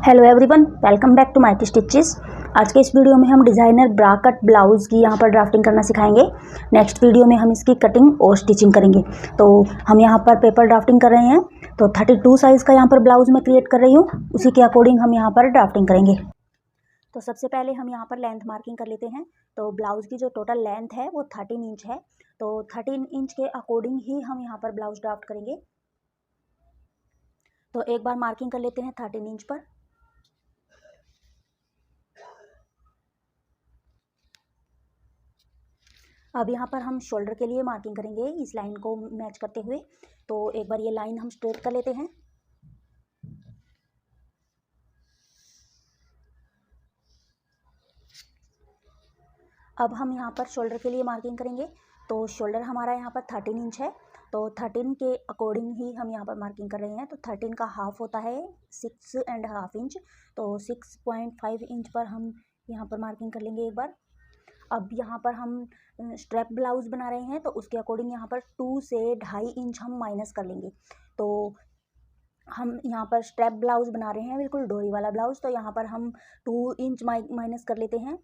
Hello everyone, welcome back to Mighty Stitches. आज के इस वीडियो में हम डिज़ाइनर ब्रा कट ब्लाउज़ की यहाँ पर ड्राफ्टिंग करना सिखाएंगे। नेक्स्ट वीडियो में हम इसकी कटिंग और स्टिचिंग करेंगे। तो हम यहाँ पर पेपर ड्राफ्टिंग कर रहे हैं। तो 32 साइज़ का यहाँ पर ब्लाउज़ मैं क्रिएट कर रही हूँ, उसी के अकॉर्डिंग हम यहाँ पर ड्राफ्टिंग करेंगे। तो सबसे पहले हम यहाँ पर लेंथ मार्किंग कर लेते हैं। तो ब्लाउज़ की जो टोटल लेंथ है वो 13 इंच है। तो 13 इंच के अकॉर्डिंग ही हम यहाँ पर ब्लाउज़ ड्राफ्ट करेंगे। तो एक बार मार्किंग कर लेते हैं 13 इंच पर। अब यहाँ पर हम शोल्डर के लिए मार्किंग करेंगे इस लाइन को मैच करते हुए। तो एक बार ये लाइन हम स्ट्रेट कर लेते हैं। अब हम यहाँ पर शोल्डर के लिए मार्किंग करेंगे। तो शोल्डर हमारा यहाँ पर 13 इंच है। तो 13 के अकॉर्डिंग ही हम यहाँ पर मार्किंग कर रहे हैं। तो 13 का हाफ होता है 6.5 इंच। तो 6.5 इंच पर हम यहाँ पर मार्किंग कर लेंगे एक बार। अब यहाँ पर हम स्ट्रैप ब्लाउज़ बना रहे हैं, तो उसके अकॉर्डिंग यहाँ पर 2 से 2.5 इंच हम माइनस कर लेंगे। तो हम यहाँ पर स्ट्रैप ब्लाउज़ बना रहे हैं, बिल्कुल डोरी वाला ब्लाउज़। तो यहाँ पर हम 2 इंच माइनस कर लेते हैं।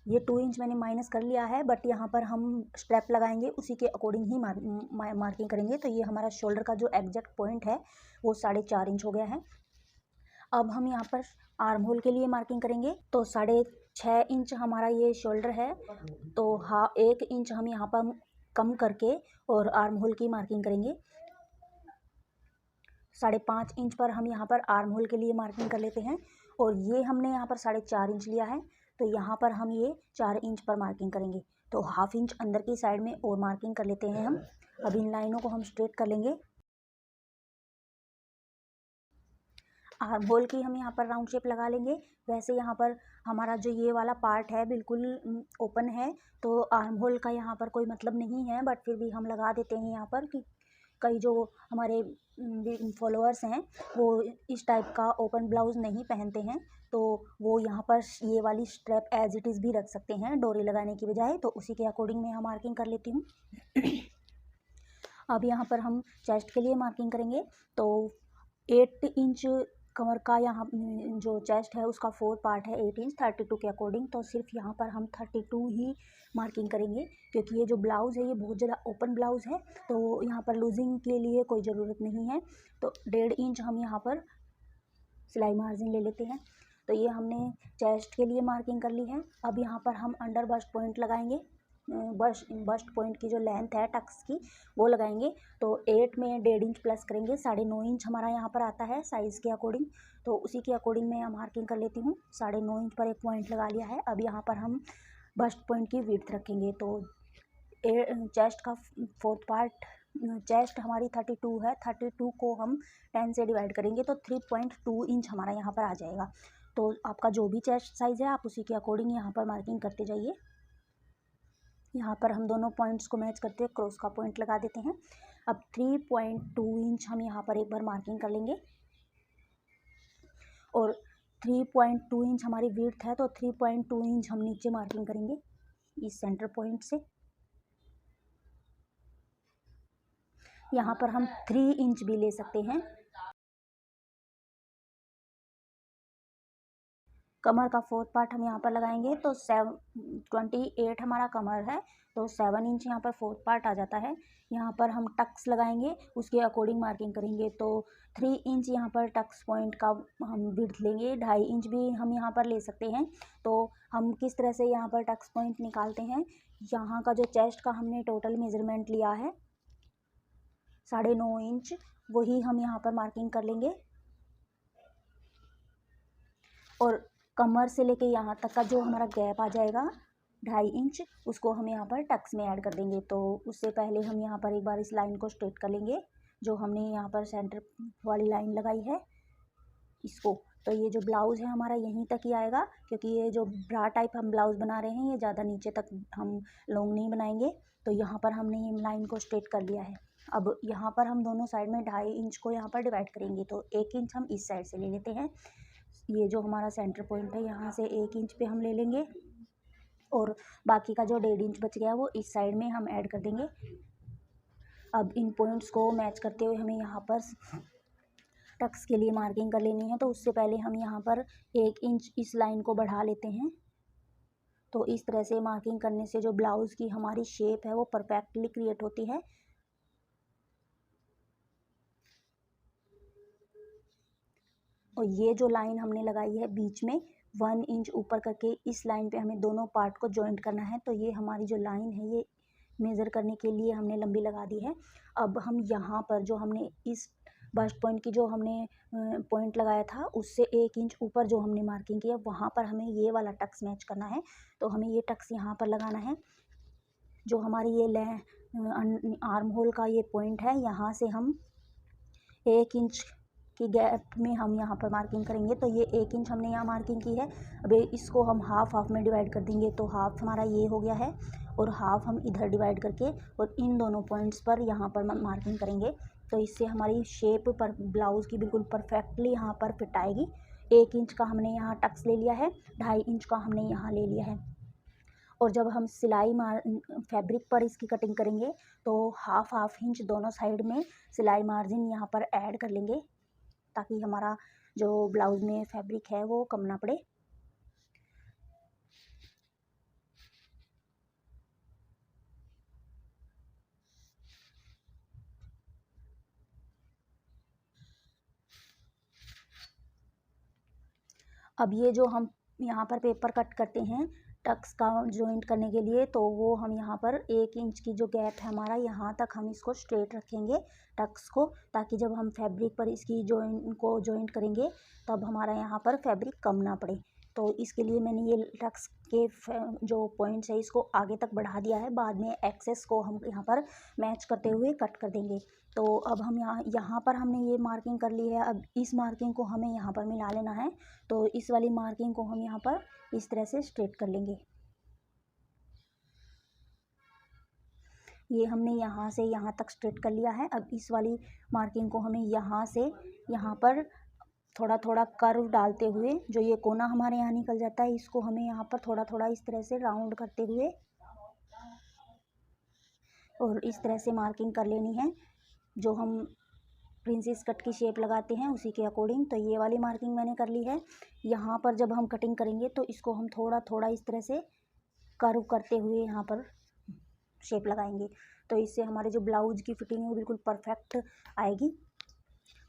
ये 2 इंच मैंने माइनस कर लिया है, बट यहाँ पर हम स्ट्रैप लगाएंगे उसी के अकॉर्डिंग ही मार्किंग करेंगे। तो ये हमारा शोल्डर का जो एग्जैक्ट पॉइंट है वो 4.5 इंच हो गया है। अब हम यहाँ पर आर्म होल के लिए मार्किंग करेंगे। तो 6.5 इंच हमारा ये शोल्डर है। तो 1 इंच हम यहाँ पर कम करके और आर्म होल की मार्किंग करेंगे। 5.5 इंच पर हम यहाँ पर आर्म होल के लिए मार्किंग कर लेते हैं। और ये हमने यहाँ पर 4.5 इंच लिया है, तो यहाँ पर हम ये 4 इंच पर मार्किंग करेंगे। तो हाफ इंच अंदर की साइड में और मार्किंग कर लेते हैं हम। अब इन लाइनों को हम स्ट्रेट कर लेंगे। आर्म होल की हम यहाँ पर राउंड शेप लगा लेंगे। वैसे यहाँ पर हमारा जो ये वाला पार्ट है बिल्कुल ओपन है, तो आर्म होल का यहाँ पर कोई मतलब नहीं है, बट फिर भी हम लगा देते हैं यहाँ पर कि कई जो हमारे फॉलोअर्स हैं वो इस टाइप का ओपन ब्लाउज़ नहीं पहनते हैं, तो वो यहाँ पर ये वाली स्ट्रैप एज इट इज़ भी रख सकते हैं डोरी लगाने की बजाय। तो उसी के अकॉर्डिंग मैं यहाँ मार्किंग कर लेती हूँ। अब यहाँ पर हम चेस्ट के लिए मार्किंग करेंगे। तो 8 इंच कमर का यहाँ जो चेस्ट है उसका 4 पार्ट है 8 इंच 32 के अकॉर्डिंग। तो सिर्फ यहाँ पर हम 32 ही मार्किंग करेंगे, क्योंकि ये जो ब्लाउज़ है ये बहुत ज़्यादा ओपन ब्लाउज़ है, तो यहाँ पर लूजिंग के लिए कोई ज़रूरत नहीं है। तो 1.5 इंच हम यहाँ पर सिलाई मार्जिन ले लेते हैं। तो ये हमने चेस्ट के लिए मार्किंग कर ली है। अब यहाँ पर हम अंडर बस्ट पॉइंट लगाएंगे। बस्ट पॉइंट की जो लेंथ है टक्स की वो लगाएंगे। तो 8 में 1.5 इंच प्लस करेंगे, 9.5 इंच हमारा यहाँ पर आता है साइज़ के अकॉर्डिंग। तो उसी के अकॉर्डिंग मैं यहाँ मार्किंग कर लेती हूँ। 9.5 इंच पर एक पॉइंट लगा लिया है। अब यहाँ पर हम बस्ट पॉइंट की विड्थ रखेंगे। तो चेस्ट का 4th पार्ट, चेस्ट हमारी 32 है, 32 को हम 10 से डिवाइड करेंगे तो 3.2 इंच हमारा यहाँ पर आ जाएगा। तो आपका जो भी चेस्ट साइज़ है आप उसी के अकॉर्डिंग यहाँ पर मार्किंग करते जाइए। यहाँ पर हम दोनों पॉइंट्स को मैच करते हुए क्रॉस का पॉइंट लगा देते हैं। अब 3.2 इंच हम यहाँ पर एक बार मार्किंग कर लेंगे। और 3.2 इंच हमारी विड्थ है, तो 3.2 इंच हम नीचे मार्किंग करेंगे इस सेंटर पॉइंट से। यहाँ पर हम 3 इंच भी ले सकते हैं। कमर का 4th पार्ट हम यहाँ पर लगाएंगे। तो 28 हमारा कमर है, तो 7 इंच यहाँ पर 4th पार्ट आ जाता है। यहाँ पर हम टक्स लगाएंगे, उसके अकॉर्डिंग मार्किंग करेंगे। तो 3 इंच यहाँ पर टक्स पॉइंट का हम विड्थ लेंगे। 2.5 इंच भी हम यहाँ पर ले सकते हैं। तो हम किस तरह से यहाँ पर टक्स पॉइंट निकालते हैं, यहाँ का जो चेस्ट का हमने टोटल मेजरमेंट लिया है 9.5 इंच, वही हम यहाँ पर मार्किंग कर लेंगे। और कमर से लेके यहाँ तक का जो हमारा गैप आ जाएगा 2.5 इंच, उसको हम यहाँ पर टक्स में ऐड कर देंगे। तो उससे पहले हम यहाँ पर एक बार इस लाइन को स्ट्रेट कर लेंगे, जो हमने यहाँ पर सेंटर वाली लाइन लगाई है इसको। तो ये जो ब्लाउज़ है हमारा यहीं तक ही आएगा, क्योंकि ये जो ब्रा टाइप हम ब्लाउज़ बना रहे हैं ये ज़्यादा नीचे तक हम लॉन्ग नहीं बनाएंगे। तो यहाँ पर हमने ये लाइन को स्ट्रेट कर लिया है। अब यहाँ पर हम दोनों साइड में 2.5 इंच को यहाँ पर डिवाइड करेंगे। तो 1 इंच हम इस साइड से ले लेते हैं। ये जो हमारा सेंटर पॉइंट है यहाँ से 1 इंच पे हम ले लेंगे, और बाकी का जो 1.5 इंच बच गया वो इस साइड में हम ऐड कर देंगे। अब इन पॉइंट्स को मैच करते हुए हमें यहाँ पर टक्स के लिए मार्किंग कर लेनी है। तो उससे पहले हम यहाँ पर 1 इंच इस लाइन को बढ़ा लेते हैं। तो इस तरह से मार्किंग करने से जो ब्लाउज़ की हमारी शेप है वो परफेक्टली क्रिएट होती है। और ये जो लाइन हमने लगाई है बीच में 1 इंच ऊपर करके, इस लाइन पे हमें दोनों पार्ट को जॉइंट करना है। तो ये हमारी जो लाइन है ये मेज़र करने के लिए हमने लंबी लगा दी है। अब हम यहाँ पर जो हमने इस बस्ट पॉइंट की जो हमने पॉइंट लगाया था उससे 1 इंच ऊपर जो हमने मार्किंग किया वहाँ पर हमें ये वाला टक्स मैच करना है। तो हमें ये टक्स यहाँ पर लगाना है। जो हमारी ये आर्म होल का ये पॉइंट है, यहाँ से हम 1 इंच की गैप में हम यहाँ पर मार्किंग करेंगे। तो ये 1 इंच हमने यहाँ मार्किंग की है। अब इसको हम हाफ हाफ में डिवाइड कर देंगे। तो हाफ हमारा ये हो गया है और हाफ हम इधर डिवाइड करके और इन दोनों पॉइंट्स पर यहाँ पर मार्किंग करेंगे। तो इससे हमारी शेप पर ब्लाउज़ की बिल्कुल परफेक्टली यहाँ पर फिट आएगी। 1 इंच का हमने यहाँ टक्स ले लिया है, 2.5 इंच का हमने यहाँ ले लिया है। और जब हम सिलाई फैब्रिक पर इसकी कटिंग करेंगे तो हाफ हाफ इंच दोनों साइड में सिलाई मार्जिन यहाँ पर ऐड कर लेंगे, ताकि हमारा जो ब्लाउज़ में फैब्रिक है वो कम ना पड़े। अब ये जो हम यहाँ पर पेपर कट करते हैं टक्स का जॉइंट करने के लिए, तो वो हम यहाँ पर 1 इंच की जो गैप है हमारा, यहाँ तक हम इसको स्ट्रेट रखेंगे टक्स को, ताकि जब हम फैब्रिक पर इसकी जॉइंट करेंगे तब हमारा यहाँ पर फैब्रिक कम ना पड़े। तो इसके लिए मैंने ये टक्स के जो पॉइंट्स है इसको आगे तक बढ़ा दिया है। बाद में एक्सेस को हम यहाँ पर मैच करते हुए कट कर देंगे। तो अब हम यहाँ पर हमने ये मार्किंग कर ली है। अब इस मार्किंग को हमें यहाँ पर मिला लेना है। तो इस वाली मार्किंग को हम यहाँ पर इस तरह से स्ट्रेट कर लेंगे। ये हमने यहाँ से यहाँ तक स्ट्रेट कर लिया है। अब इस वाली मार्किंग को हमें यहाँ से यहाँ पर थोड़ा थोड़ा कर्व डालते हुए, जो ये कोना हमारे यहाँ निकल जाता है इसको हमें यहाँ पर थोड़ा थोड़ा इस तरह से राउंड करते हुए और इस तरह से मार्किंग कर लेनी है। जो हम प्रिंसेस कट की शेप लगाते हैं उसी के अकॉर्डिंग। तो ये वाली मार्किंग मैंने कर ली है। यहाँ पर जब हम कटिंग करेंगे तो इसको हम थोड़ा थोड़ा इस तरह से कर्व करते हुए यहाँ पर शेप लगाएंगे। तो इससे हमारे जो ब्लाउज की फिटिंग है वो बिल्कुल परफेक्ट आएगी।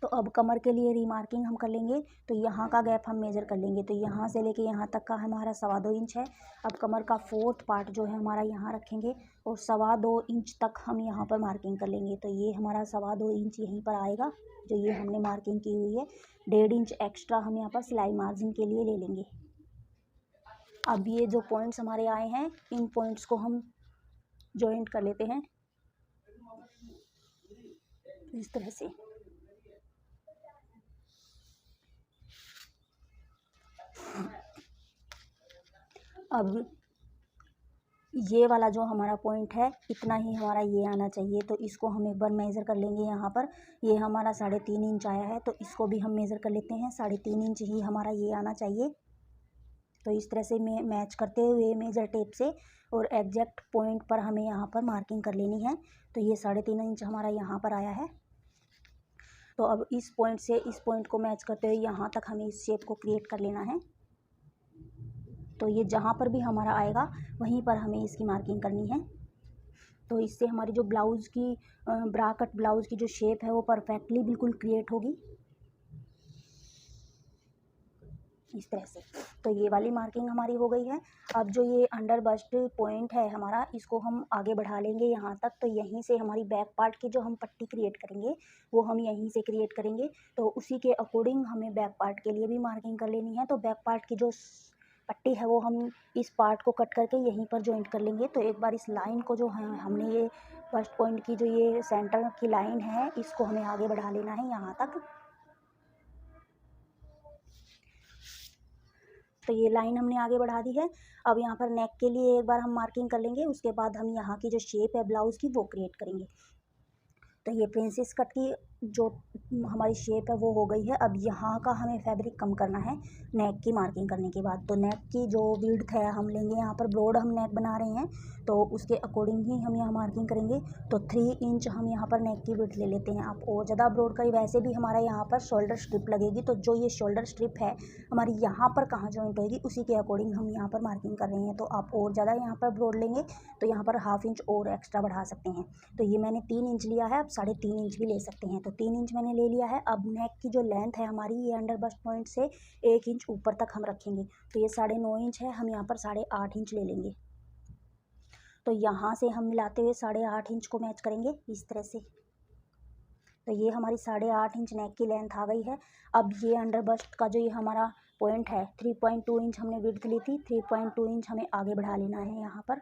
तो अब कमर के लिए रीमार्किंग हम कर लेंगे। तो यहाँ का गैप हम मेज़र कर लेंगे। तो यहाँ से लेके यहाँ तक का हमारा 2.25 इंच है। अब कमर का 4th पार्ट जो है हमारा यहाँ रखेंगे और 2.25 इंच तक हम यहाँ पर मार्किंग कर लेंगे। तो ये हमारा 2.25 इंच यहीं पर आएगा जो ये हमने मार्किंग की हुई है। 1.5 इंच एक्स्ट्रा हम यहाँ पर सिलाई मार्जिन के लिए ले लेंगे। अब ये जो पॉइंट्स हमारे आए हैं इन पॉइंट्स को हम जॉइंट कर लेते हैं इस तरह से। अब ये वाला जो हमारा पॉइंट है इतना ही हमारा ये आना चाहिए। तो इसको हम एक बार मेज़र कर लेंगे। यहाँ पर ये हमारा 3.5 इंच आया है। तो इसको भी हम मेज़र कर लेते हैं। 3.5 इंच ही हमारा ये आना चाहिए। तो इस तरह से मैच करते हुए मेजर टेप से और एग्जैक्ट पॉइंट पर हमें यहाँ पर मार्किंग कर लेनी है। तो ये 3.5 इंच हमारा यहाँ पर आया है। तो अब इस पॉइंट से इस पॉइंट को मैच करते हुए यहाँ तक हमें इस शेप को क्रिएट कर लेना है। तो ये जहाँ पर भी हमारा आएगा वहीं पर हमें इसकी मार्किंग करनी है। तो इससे हमारी जो ब्लाउज़ की ब्रा कट ब्लाउज़ की जो शेप है वो परफेक्टली बिल्कुल क्रिएट होगी इस तरह से। तो ये वाली मार्किंग हमारी हो गई है। अब जो ये अंडर बस्ट पॉइंट है हमारा इसको हम आगे बढ़ा लेंगे यहाँ तक। तो यहीं से हमारी बैक पार्ट की जो हम पट्टी क्रिएट करेंगे वो हम यहीं से क्रिएट करेंगे। तो उसी के अकॉर्डिंग हमें बैक पार्ट के लिए भी मार्किंग कर लेनी है। तो बैक पार्ट की जो पट्टी है वो हम इस पार्ट को कट करके यहीं पर जॉइंट कर लेंगे। तो एक बार इस लाइन को जो है हमने ये फर्स्ट पॉइंट की जो ये सेंटर की लाइन है इसको हमें आगे बढ़ा लेना है यहाँ तक। तो ये लाइन हमने आगे बढ़ा दी है। अब यहाँ पर नेक के लिए एक बार हम मार्किंग कर लेंगे। उसके बाद हम यहाँ की जो शेप है ब्लाउज़ की वो क्रिएट करेंगे। तो ये प्रिंसेस कट की जो हमारी शेप है वो हो गई है। अब यहाँ का हमें फैब्रिक कम करना है नेक की मार्किंग करने के बाद। तो नेक की जो विड्थ है हम लेंगे, यहाँ पर ब्रॉड हम नेक बना रहे हैं तो उसके अकॉर्डिंग ही हम यहाँ मार्किंग करेंगे। तो 3 इंच हम यहाँ पर नेक की विड्थ ले लेते हैं। आप और ज़्यादा ब्रॉड करें, वैसे भी हमारा यहाँ पर शोल्डर स्ट्रिप लगेगी, तो जो ये शोल्डर स्ट्रिप है हमारी यहाँ पर कहाँ जॉइंट होगी उसी के अकॉर्डिंग हम यहाँ पर मार्किंग कर रहे हैं। तो आप और ज़्यादा यहाँ पर ब्रॉड लेंगे तो यहाँ पर 1/2 इंच और एक्स्ट्रा बढ़ा सकते हैं। तो ये मैंने 3 इंच लिया है, आप 3.5 इंच भी ले सकते हैं। तो 3 इंच मैंने ले लिया है। अब नेक की जो लेंथ है हमारी, ये अंडर बस्ट पॉइंट से 1 इंच ऊपर तक हम रखेंगे। तो ये 9.5 इंच है, हम यहाँ पर 8.5 इंच ले लेंगे। तो यहाँ से हम मिलाते हुए 8.5 इंच को मैच करेंगे इस तरह से। तो ये हमारी 8.5 इंच नेक की लेंथ आ गई है। अब ये अंडर बस्ट का जो ये हमारा पॉइंट है, 3.2 इंच हमने विड्थ ली थी, 3.2 इंच हमें आगे बढ़ा लेना है यहाँ पर।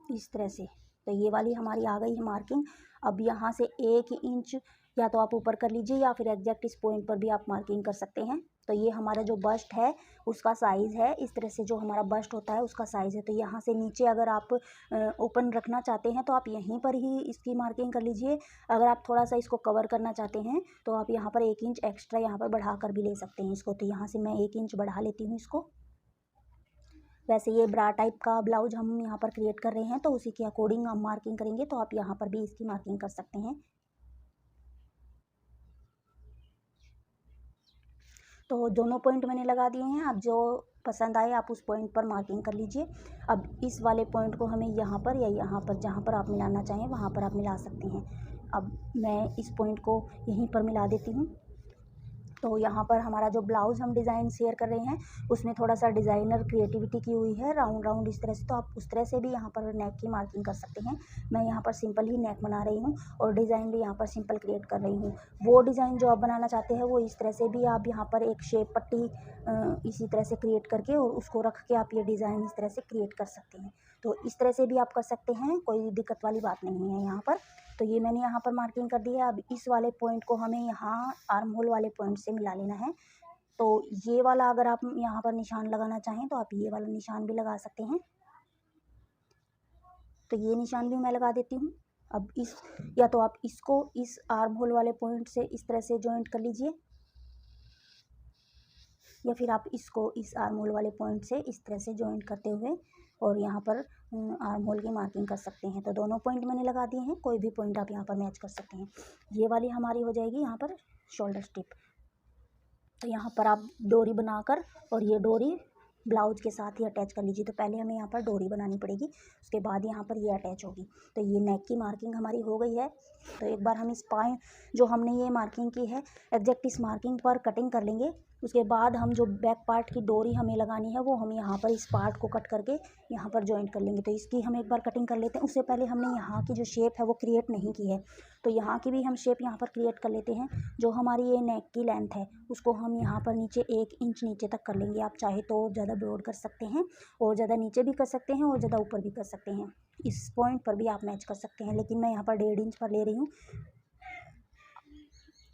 इस तरह से। तो ये वाली हमारी आ गई है मार्किंग। अब यहाँ से 1 इंच या तो आप ऊपर कर लीजिए या फिर एग्जैक्ट इस पॉइंट पर भी आप मार्किंग कर सकते हैं। तो ये हमारा जो बस्ट है उसका साइज़ है, इस तरह से जो हमारा बस्ट होता है उसका साइज़ है। तो यहाँ से नीचे अगर आप ओपन रखना चाहते हैं तो आप यहीं पर ही इसकी मार्किंग कर लीजिए। अगर आप थोड़ा सा इसको कवर करना चाहते हैं तो आप यहाँ पर 1 इंच एक्स्ट्रा यहाँ पर बढ़ा कर भी ले सकते हैं इसको। तो यहाँ से मैं 1 इंच बढ़ा लेती हूँ इसको। वैसे ये ब्रा टाइप का ब्लाउज हम यहाँ पर क्रिएट कर रहे हैं तो उसी के अकॉर्डिंग हम मार्किंग करेंगे। तो आप यहाँ पर भी इसकी मार्किंग कर सकते हैं। तो दोनों पॉइंट मैंने लगा दिए हैं। अब जो पसंद आए आप उस पॉइंट पर मार्किंग कर लीजिए। अब इस वाले पॉइंट को हमें यहाँ पर या यहाँ पर, जहाँ पर आप मिलाना चाहें वहाँ पर आप मिला सकते हैं। अब मैं इस पॉइंट को यहीं पर मिला देती हूँ। तो यहाँ पर हमारा जो ब्लाउज़ हम डिज़ाइन शेयर कर रहे हैं उसमें थोड़ा सा डिज़ाइनर क्रिएटिविटी की हुई है, राउंड राउंड इस तरह से। तो आप उस तरह से भी यहाँ पर नेक की मार्किंग कर सकते हैं। मैं यहाँ पर सिंपल ही नेक बना रही हूँ और डिज़ाइन भी यहाँ पर सिंपल क्रिएट कर रही हूँ। वो डिज़ाइन जो आप बनाना चाहते हैं वो इस तरह से भी आप यहाँ पर एक शेप पट्टी इसी तरह से क्रिएट करके और उसको रख के आप ये डिज़ाइन इस तरह से क्रिएट कर सकते हैं। तो इस तरह से भी आप कर सकते हैं, कोई दिक्कत वाली बात नहीं है यहाँ पर। तो ये मैंने यहाँ पर मार्किंग कर दी है। अब इस वाले पॉइंट को हमें यहाँ आर्म होल वाले पॉइंट से मिला लेना है। तो ये वाला अगर आप यहाँ पर निशान लगाना चाहें तो आप ये वाला निशान भी लगा सकते हैं। तो ये निशान भी मैं लगा देती हूँ। अब इस, या तो आप इसको इस आर्म होल वाले पॉइंट से इस तरह से जॉइंट कर लीजिए, या फिर आप इसको इस आर्म होल वाले पॉइंट से इस तरह से जॉइंट करते हुए और यहाँ पर आर्म होल की मार्किंग कर सकते हैं। तो दोनों पॉइंट मैंने लगा दिए हैं, कोई भी पॉइंट आप यहाँ पर मैच कर सकते हैं। ये वाली हमारी हो जाएगी यहाँ पर शोल्डर स्ट्रिप। तो यहाँ पर आप डोरी बनाकर और ये डोरी ब्लाउज के साथ ही अटैच कर लीजिए। तो पहले हमें यहाँ पर डोरी बनानी पड़ेगी, उसके बाद यहाँ पर ये अटैच होगी। तो ये नेक की मार्किंग हमारी हो गई है। तो एक बार हम इस पॉइंट जो हमने ये मार्किंग की है एग्जैक्ट इस मार्किंग पर कटिंग कर लेंगे। उसके बाद हम जो बैक पार्ट की डोरी हमें लगानी है वो हम यहाँ पर इस पार्ट को कट करके यहाँ पर जॉइंट कर लेंगे। तो इसकी हम एक बार कटिंग कर लेते हैं। उससे पहले हमने यहाँ की जो शेप है वो क्रिएट नहीं की है, तो यहाँ की भी हम शेप यहाँ पर क्रिएट कर लेते हैं। जो हमारी ये नेक की लेंथ है उसको हम यहाँ पर नीचे 1 इंच नीचे तक कर लेंगे। आप चाहे तो ज़्यादा ब्रॉड कर सकते हैं और ज़्यादा नीचे भी कर सकते हैं और ज़्यादा ऊपर भी कर सकते हैं। इस पॉइंट पर भी आप मैच कर सकते हैं, लेकिन मैं यहाँ पर 1.5 इंच पर ले रही हूँ।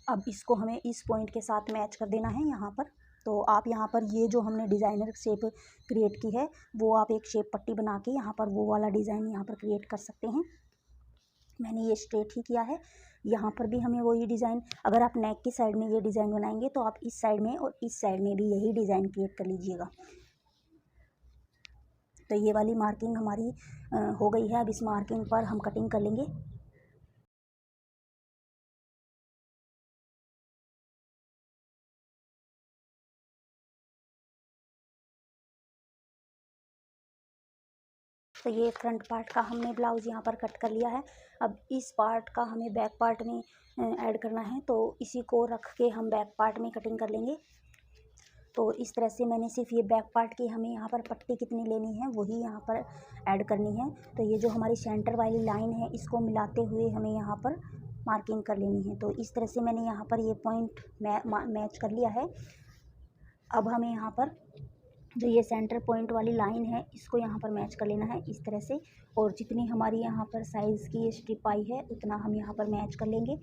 अब इसको हमें इस पॉइंट के साथ मैच कर देना है यहाँ पर। तो आप यहाँ पर ये जो हमने डिज़ाइनर शेप क्रिएट की है वो आप एक शेप पट्टी बना के यहाँ पर वो वाला डिज़ाइन यहाँ पर क्रिएट कर सकते हैं। मैंने ये स्ट्रेट ही किया है। यहाँ पर भी हमें वही डिज़ाइन, अगर आप नेक की साइड में ये डिज़ाइन बनाएंगे तो आप इस साइड में और इस साइड में भी यही डिज़ाइन क्रिएट कर लीजिएगा। तो ये वाली मार्किंग हमारी हो गई है। अब इस मार्किंग पर हम कटिंग कर लेंगे। तो ये फ्रंट पार्ट का हमने ब्लाउज़ यहाँ पर कट कर लिया है। अब इस पार्ट का हमें बैक पार्ट में ऐड करना है, तो इसी को रख के हम बैक पार्ट में कटिंग कर लेंगे। तो इस तरह से मैंने सिर्फ ये बैक पार्ट की हमें यहाँ पर पट्टी कितनी लेनी है वही यहाँ पर ऐड करनी है। तो ये जो हमारी सेंटर वाली लाइन है इसको मिलाते हुए हमें यहाँ पर मार्किंग कर लेनी है। तो इस तरह से मैंने यहाँ पर ये पॉइंट मैच कर लिया है। अब हमें यहाँ पर जो ये सेंटर पॉइंट वाली लाइन है इसको यहाँ पर मैच कर लेना है इस तरह से। और जितनी हमारी यहाँ पर साइज़ की ये स्ट्रिप आई है उतना हम यहाँ पर मैच कर लेंगे।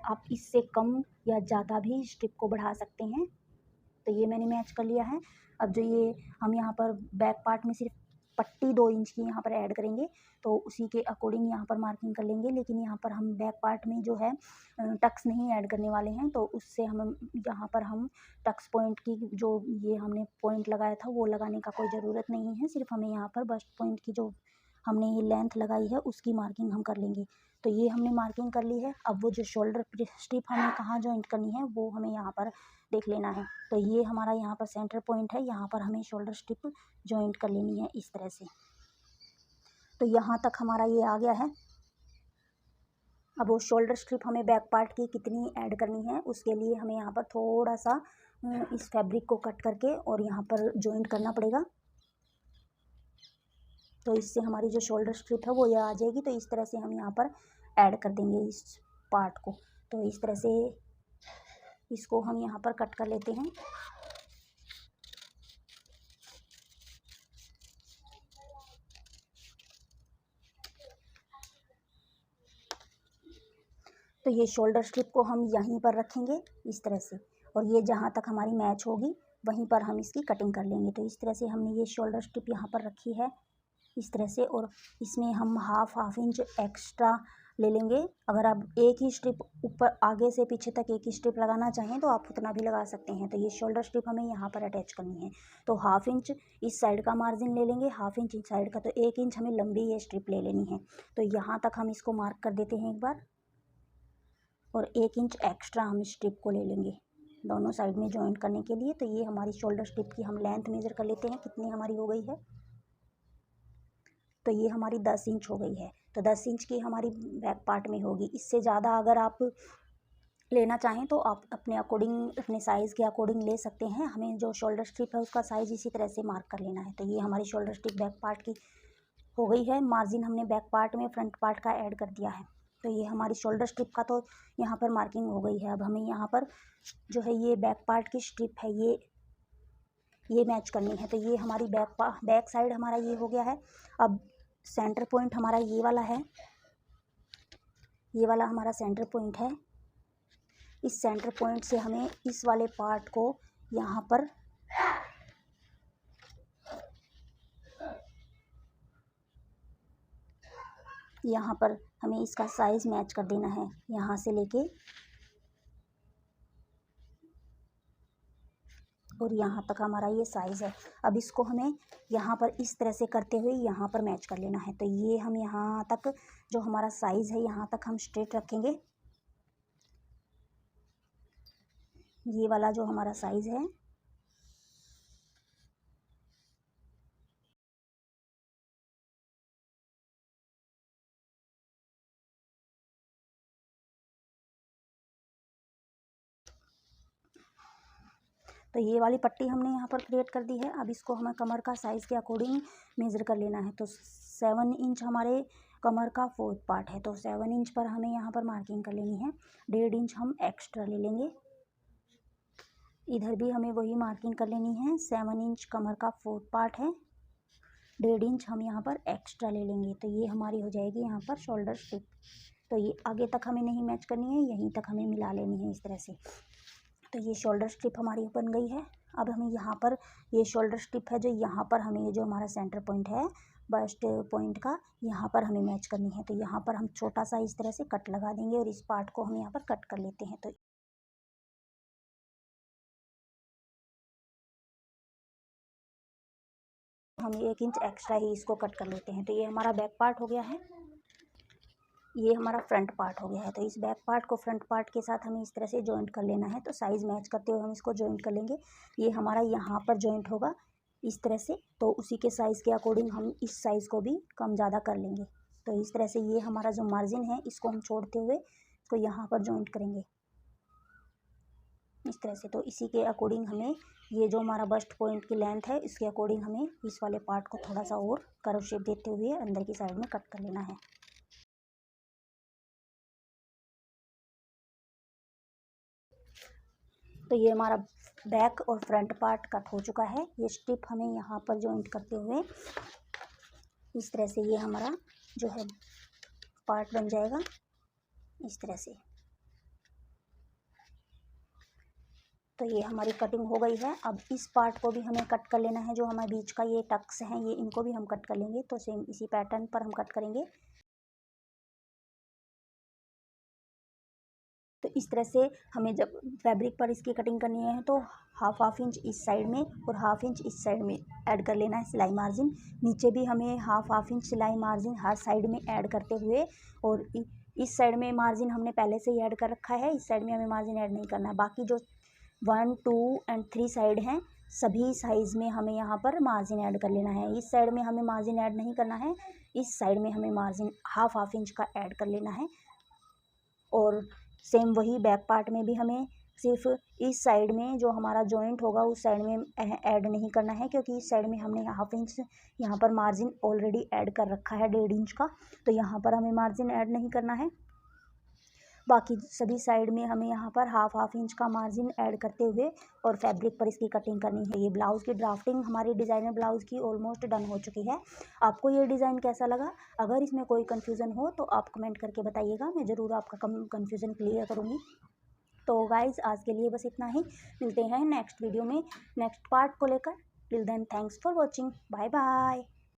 आप इससे कम या ज़्यादा भी स्ट्रिप को बढ़ा सकते हैं। तो ये मैंने मैच कर लिया है। अब जो ये हम यहाँ पर बैक पार्ट में सिर्फ पट्टी 2 इंच की यहाँ पर ऐड करेंगे, तो उसी के अकॉर्डिंग यहाँ पर मार्किंग कर लेंगे। लेकिन यहाँ पर हम बैक पार्ट में जो है टक्स नहीं ऐड करने वाले हैं, तो उससे हम यहाँ पर हम टक्स पॉइंट की जो ये हमने पॉइंट लगाया था वो लगाने का कोई ज़रूरत नहीं है। सिर्फ हमें यहाँ पर बस्ट पॉइंट की जो हमने ये लेंथ लगाई है उसकी मार्किंग हम कर लेंगे। तो ये हमने मार्किंग कर ली है। अब वो जो शोल्डर स्ट्रिप हमें कहाँ जॉइंट करनी है वो हमें यहाँ पर देख लेना है। तो ये हमारा यहाँ पर सेंटर पॉइंट है, यहाँ पर हमें शोल्डर स्ट्रिप जॉइंट कर लेनी है इस तरह से। तो यहाँ तक हमारा ये आ गया है। अब वो शोल्डर स्ट्रिप हमें बैक पार्ट की कितनी ऐड करनी है उसके लिए हमें यहाँ पर थोड़ा सा इस फैब्रिक को कट करके और यहाँ पर जॉइंट करना पड़ेगा। तो इससे हमारी जो शोल्डर स्ट्रिप है वो ये आ जाएगी। तो इस तरह से हम यहाँ पर ऐड कर देंगे इस पार्ट को। तो इस तरह से इसको हम यहाँ पर कट कर लेते हैं। तो ये शोल्डर स्ट्रिप को हम यहीं पर रखेंगे इस तरह से, और ये जहाँ तक हमारी मैच होगी वहीं पर हम इसकी कटिंग कर लेंगे। तो इस तरह से हमने ये शोल्डर स्ट्रिप यहाँ पर रखी है इस तरह से, और इसमें हम हाफ इंच एक्स्ट्रा ले लेंगे। अगर आप एक ही स्ट्रिप ऊपर आगे से पीछे तक एक ही स्ट्रिप लगाना चाहें तो आप उतना भी लगा सकते हैं। तो ये शोल्डर स्ट्रिप हमें यहाँ पर अटैच करनी है। तो हाफ इंच इस साइड का मार्जिन ले लेंगे, हाफ इंच इस साइड का, तो 1 इंच हमें लंबी ये स्ट्रिप ले लेनी है। तो यहाँ तक हम इसको मार्क कर देते हैं एक बार, और 1 इंच एक्स्ट्रा हम स्ट्रिप को ले लेंगे दोनों साइड में जॉइंट करने के लिए। तो ये हमारी शोल्डर स्ट्रिप की हम लेंथ मेज़र कर लेते हैं कितनी हमारी हो गई है। तो ये हमारी 10 इंच हो गई है। तो 10 इंच की हमारी बैक पार्ट में होगी। इससे ज़्यादा अगर आप लेना चाहें तो आप अपने अकॉर्डिंग, अपने साइज़ के अकॉर्डिंग ले सकते हैं। हमें जो शोल्डर स्ट्रिप है उसका साइज़ इसी तरह से मार्क कर लेना है। तो ये हमारी शोल्डर स्ट्रिप बैक पार्ट की हो गई है। मार्जिन हमने बैक पार्ट में फ्रंट पार्ट का ऐड कर दिया है। तो ये हमारी शोल्डर स्ट्रिप का तो यहाँ पर मार्किंग हो गई है। अब हमें यहाँ पर जो है ये बैक पार्ट की स्ट्रिप है ये मैच करनी है। तो ये हमारी बैक साइड हमारा ये हो गया है। अब सेंटर पॉइंट हमारा ये वाला है, ये वाला हमारा सेंटर पॉइंट है। इस सेंटर पॉइंट से हमें इस वाले पार्ट को यहाँ पर हमें इसका साइज़ मैच कर देना है, यहाँ से लेके और यहाँ तक हमारा ये साइज़ है। अब इसको हमें यहाँ पर इस तरह से करते हुए यहाँ पर मैच कर लेना है। तो ये हम यहाँ तक जो हमारा साइज़ है यहाँ तक हम स्ट्रेट रखेंगे। ये वाला जो हमारा साइज़ है तो ये वाली पट्टी हमने यहाँ पर क्रिएट कर दी है। अब इसको हमें कमर का साइज़ के अकॉर्डिंग मेज़र कर लेना है। तो 7 इंच हमारे कमर का 4th पार्ट है, तो 7 इंच पर हमें यहाँ पर मार्किंग कर लेनी है। 1.5 इंच हम एक्स्ट्रा ले लेंगे। इधर भी हमें वही मार्किंग कर लेनी है। 7 इंच कमर का 4th पार्ट है, 1.5 इंच हम यहाँ पर एक्स्ट्रा ले लेंगे। तो ये हमारी हो जाएगी यहाँ पर शोल्डर स्ट्रिप। तो ये आगे तक हमें नहीं मैच करनी है, यहीं तक हमें मिला लेनी है इस तरह से। तो ये शोल्डर स्ट्रिप हमारी बन गई है। अब हमें यहाँ पर ये शोल्डर स्ट्रिप है जो यहाँ पर हमें ये जो हमारा सेंटर पॉइंट है बस्ट पॉइंट का, यहाँ पर हमें मैच करनी है। तो यहाँ पर हम छोटा सा इस तरह से कट लगा देंगे और इस पार्ट को हम यहाँ पर कट कर लेते हैं। तो हम 1 इंच एक्स्ट्रा ही इसको कट कर लेते हैं। तो ये हमारा बैक पार्ट हो गया है, ये हमारा फ्रंट पार्ट हो गया है। तो इस बैक पार्ट को फ्रंट पार्ट के साथ हमें इस तरह से जॉइंट कर लेना है। तो साइज़ मैच करते हुए हम इसको जॉइंट कर लेंगे। ये हमारा यहाँ पर जॉइंट होगा इस तरह से, तो उसी के साइज़ के अकॉर्डिंग हम इस साइज़ को भी कम ज़्यादा कर लेंगे। तो इस तरह से ये हमारा जो मार्जिन है इसको हम छोड़ते हुए इसको यहाँ पर जॉइंट करेंगे इस तरह से। तो इसी के अकॉर्डिंग हमें ये जो हमारा बस्ट पॉइंट की लेंथ है इसके अकॉर्डिंग हमें इस वाले पार्ट को थोड़ा सा और कर्व शेप देते हुए अंदर की साइड में कट कर लेना है। तो ये हमारा बैक और फ्रंट पार्ट कट हो चुका है। ये स्ट्रिप हमें यहाँ पर जॉइंट करते हुए इस तरह से ये हमारा जो है पार्ट बन जाएगा इस तरह से। तो ये हमारी कटिंग हो गई है। अब इस पार्ट को भी हमें कट कर लेना है, जो हमारे बीच का ये टक्स हैं ये इनको भी हम कट कर लेंगे। तो सेम इसी पैटर्न पर हम कट करेंगे। तो इस तरह से हमें जब फैब्रिक पर इसकी कटिंग करनी है तो हाफ इंच इस साइड में और हाफ इंच इस साइड में ऐड कर लेना है सिलाई मार्जिन। नीचे भी हमें हाफ इंच सिलाई मार्जिन हर साइड में ऐड करते हुए, और इस साइड में मार्जिन हमने पहले से ही ऐड कर रखा है, इस साइड में हमें मार्जिन ऐड नहीं करना है। बाकी जो 1, 2 एंड 3 साइड हैं सभी साइज़ में हमें यहाँ पर मार्जिन ऐड कर लेना है। इस साइड में हमें मार्जिन ऐड नहीं करना है, इस साइड में हमें मार्जिन हाफ इंच का ऐड कर लेना है। और सेम वही बैक पार्ट में भी हमें सिर्फ इस साइड में जो हमारा जॉइंट होगा उस साइड में ऐड नहीं करना है, क्योंकि इस साइड में हमने हाफ इंच यहाँ पर मार्जिन ऑलरेडी ऐड कर रखा है 1.5 इंच का, तो यहाँ पर हमें मार्जिन ऐड नहीं करना है। बाकी सभी साइड में हमें यहाँ पर हाफ इंच का मार्जिन ऐड करते हुए और फैब्रिक पर इसकी कटिंग करनी है। ये ब्लाउज़ की ड्राफ्टिंग हमारी डिज़ाइनर ब्लाउज़ की ऑलमोस्ट डन हो चुकी है। आपको ये डिज़ाइन कैसा लगा? अगर इसमें कोई कन्फ्यूज़न हो तो आप कमेंट करके बताइएगा, मैं ज़रूर आपका कन्फ्यूज़न क्लियर करूँगी। तो गाइज़ आज के लिए बस इतना ही, मिलते हैं नेक्स्ट वीडियो में नेक्स्ट पार्ट को लेकर। Till then thanks for watching, bye bye.